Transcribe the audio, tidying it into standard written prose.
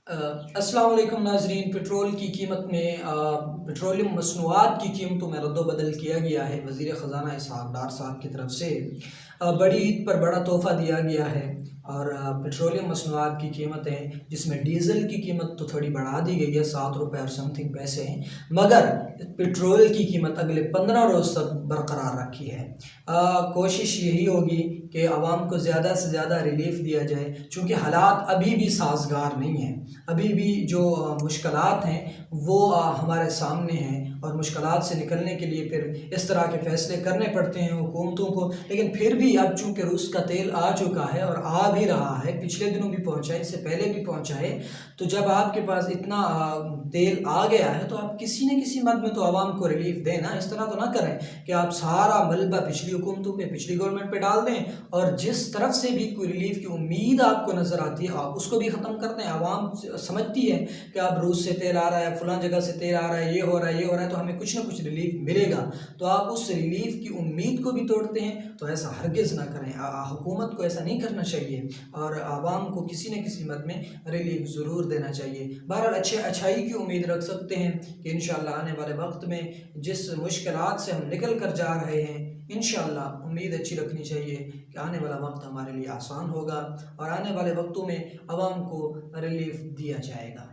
अस्सलाम वालेकुम नाजरीन। पेट्रोल की कीमत में पेट्रोलियम मसनूआत की कीमतों में रद्द-बदल किया गया है। वज़ीर ख़ज़ाना इसहाक़ डार साहब की तरफ से बड़ी ईद पर बड़ा तोहफ़ा दिया गया है और पेट्रोलियम मसनूआत की कीमतें, जिसमें डीज़ल की कीमत तो थोड़ी बढ़ा दी गई है, 7 रुपये और समथिंग पैसे हैं, मगर पेट्रोल की कीमत अगले 15 रोज़ तक बरकरार रखी है। कोशिश यही होगी कि आवाम को ज़्यादा से ज़्यादा रिलीफ़ दिया जाए, चूँकि हालात अभी भी साज़गार नहीं हैं। अभी भी जो मुश्किलात हैं वो हमारे सामने हैं और मुश्किलात से निकलने के लिए फिर इस तरह के फ़ैसले करने पड़ते हैं हुकूमतों को। लेकिन फिर भी अब चूँकि रूस का तेल आ चुका है और आ भी रहा है, पिछले दिनों भी पहुँचा है, इससे पहले भी पहुँचा है, तो जब आपके पास इतना तेल आ गया है तो आप किसी न किसी मद में तो आवाम को रिलीफ़ दें ना। इस तरह तो ना करें कि आप सारा मलबा पिछली हुकूमतों पे, पिछली गवर्नमेंट पे डाल दें और जिस तरफ से भी कोई रिलीफ़ की उम्मीद आपको नज़र आती है आप उसको भी ख़त्म कर दें। आवाम समझती है कि अब रूस से तेल आ रहा है, फ़लाँ जगह से तेल आ रहा है, ये हो रहा है, ये हो रहा है, तो हमें कुछ ना कुछ रिलीफ़ मिलेगा। तो आप उस रिलीफ़ की उम्मीद को भी तोड़ते हैं, तो ऐसा हरगिज़ ना करें। हुकूमत को ऐसा नहीं करना चाहिए और आवाम को किसी न किसी मद में रिलीफ़ ज़रूर देना चाहिए। बहरहाल अच्छाई की उम्मीद रख सकते हैं कि इंशाअल्लाह आने वाले वक्त में जिस मुश्किलात से हम निकल कर जा रहे हैं, इंशाअल्लाह उम्मीद अच्छी रखनी चाहिए कि आने वाला वक्त हमारे लिए आसान होगा और आने वाले वक्तों में आवाम को रिलीफ़ दिया जाएगा।